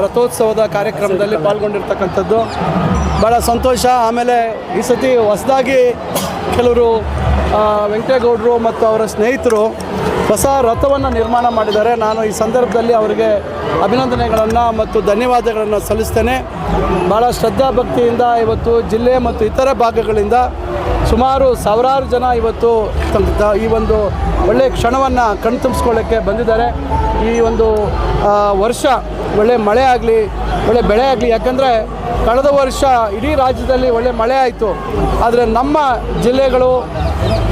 ರಥೋತ್ಸವದ ಕಾರ್ಯಕ್ರಮದಲ್ಲಿ ಪಾಲ್ಗೊಂಡಿರ್ತಕ್ಕಂಥದ್ದು ಭಾಳ ಸಂತೋಷ. ಆಮೇಲೆ ಈ ಸತಿ ಹೊಸದಾಗಿ ಕೆಲವರು ವೆಂಕಟೇಗೌಡರು ಮತ್ತು ಅವರ ಸ್ನೇಹಿತರು ಹೊಸ ರಥವನ್ನು ನಿರ್ಮಾಣ ಮಾಡಿದ್ದಾರೆ. ನಾನು ಈ ಸಂದರ್ಭದಲ್ಲಿ ಅವರಿಗೆ ಅಭಿನಂದನೆಗಳನ್ನು ಮತ್ತು ಧನ್ಯವಾದಗಳನ್ನು ಸಲ್ಲಿಸ್ತೇನೆ. ಭಾಳ ಶ್ರದ್ಧಾಭಕ್ತಿಯಿಂದ ಇವತ್ತು ಜಿಲ್ಲೆ ಮತ್ತು ಇತರ ಭಾಗಗಳಿಂದ ಸುಮಾರು ಸಾವಿರಾರು ಜನ ಇವತ್ತು ಈ ಒಂದು ಒಳ್ಳೆಯ ಕ್ಷಣವನ್ನು ಕಣ್ತುಂಬಿಸ್ಕೊಳ್ಳೋಕ್ಕೆ ಬಂದಿದ್ದಾರೆ. ಈ ಒಂದು ವರ್ಷ ಒಳ್ಳೆ ಮಳೆ ಆಗಲಿ, ಒಳ್ಳೆ ಬೆಳೆ ಆಗಲಿ. ಯಾಕಂದರೆ ಕಳೆದ ವರ್ಷ ಇಡೀ ರಾಜ್ಯದಲ್ಲಿ ಒಳ್ಳೆ ಮಳೆ ಆಯಿತು, ಆದರೆ ನಮ್ಮ ಜಿಲ್ಲೆಗಳು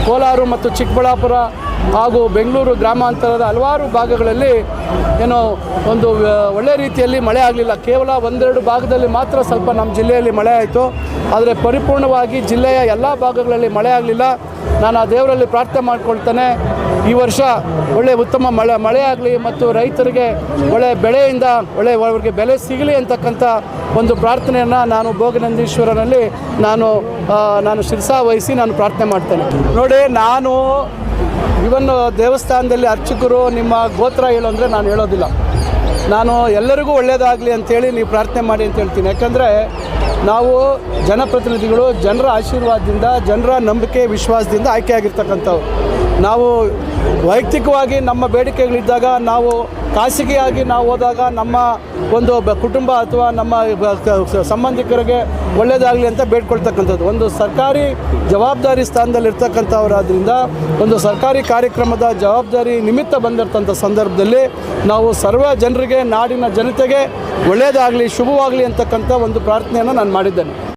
ಕೋಲಾರ ಮತ್ತು ಚಿಕ್ಕಬಳ್ಳಾಪುರ ಹಾಗೂ ಬೆಂಗಳೂರು ಗ್ರಾಮಾಂತರದ ಹಲವಾರು ಭಾಗಗಳಲ್ಲಿ ಏನೋ ಒಂದು ಒಳ್ಳೆ ರೀತಿಯಲ್ಲಿ ಮಳೆ ಆಗಲಿಲ್ಲ. ಕೇವಲ ಒಂದೆರಡು ಭಾಗದಲ್ಲಿ ಮಾತ್ರ ಸ್ವಲ್ಪ ನಮ್ಮ ಜಿಲ್ಲೆಯಲ್ಲಿ ಮಳೆ ಆಯಿತು, ಆದರೆ ಪರಿಪೂರ್ಣವಾಗಿ ಜಿಲ್ಲೆಯ ಎಲ್ಲ ಭಾಗಗಳಲ್ಲಿ ಮಳೆ ಆಗಲಿಲ್ಲ. ನಾನು ಆ ದೇವರಲ್ಲಿ ಪ್ರಾರ್ಥನೆ ಮಾಡ್ಕೊಳ್ತೇನೆ, ಈ ವರ್ಷ ಒಳ್ಳೆಯ ಉತ್ತಮ ಮಳೆ ಆಗಲಿ ಮತ್ತು ರೈತರಿಗೆ ಒಳ್ಳೆಯ ಬೆಳೆಯಿಂದ ಅವ್ರಿಗೆ ಬೆಲೆ ಸಿಗಲಿ ಅಂತಕ್ಕಂಥ ಒಂದು ಪ್ರಾರ್ಥನೆಯನ್ನು ನಾನು ಭೋಗನಂದೀಶ್ವರನಲ್ಲಿ ನಾನು ಶಿರಸಾ ವಹಿಸಿ ನಾನು ಪ್ರಾರ್ಥನೆ ಮಾಡ್ತೇನೆ. ನೋಡಿ, ನಾನು ಇವನ್ನು ದೇವಸ್ಥಾನದಲ್ಲಿ ಅರ್ಚಕರು ನಿಮ್ಮ ಗೋತ್ರ ಹೇಳು ಅಂದರೆ ನಾನು ಹೇಳೋದಿಲ್ಲ. ನಾನು ಎಲ್ಲರಿಗೂ ಒಳ್ಳೆಯದಾಗಲಿ ಅಂಥೇಳಿ ನೀವು ಪ್ರಾರ್ಥನೆ ಮಾಡಿ ಅಂತ ಹೇಳ್ತೀನಿ. ಯಾಕಂದರೆ ನಾವು ಜನಪ್ರತಿನಿಧಿಗಳು ಜನರ ಆಶೀರ್ವಾದದಿಂದ, ಜನರ ನಂಬಿಕೆ ವಿಶ್ವಾಸದಿಂದ ಆಯ್ಕೆಯಾಗಿರ್ತಕ್ಕಂಥವು. ನಾವು ವೈಯಕ್ತಿಕವಾಗಿ ನಮ್ಮ ಬೇಡಿಕೆಗಳಿದ್ದಾಗ, ನಾವು ಖಾಸಗಿಯಾಗಿ ನಾವು ಹೋದಾಗ ನಮ್ಮ ಒಂದು ಕುಟುಂಬ ಅಥವಾ ನಮ್ಮ ಸಂಬಂಧಿಕರಿಗೆ ಒಳ್ಳೆಯದಾಗಲಿ ಅಂತ ಬೇಡ್ಕೊಳ್ತಕ್ಕಂಥದ್ದು. ಒಂದು ಸರ್ಕಾರಿ ಜವಾಬ್ದಾರಿ ಸ್ಥಾನದಲ್ಲಿರ್ತಕ್ಕಂಥವರಾದ್ರಿಂದ ಒಂದು ಸರ್ಕಾರಿ ಕಾರ್ಯಕ್ರಮದ ಜವಾಬ್ದಾರಿ ನಿಮಿತ್ತ ಬಂದಿರ್ತಂಥ ಸಂದರ್ಭದಲ್ಲಿ ನಾವು ಸರ್ವ ಜನರಿಗೆ, ನಾಡಿನ ಜನತೆಗೆ ಒಳ್ಳೆಯದಾಗಲಿ, ಶುಭವಾಗಲಿ ಅಂತಕ್ಕಂಥ ಒಂದು ಪ್ರಾರ್ಥನೆಯನ್ನು ನಾನು ಮಾಡಿದ್ದೇನೆ.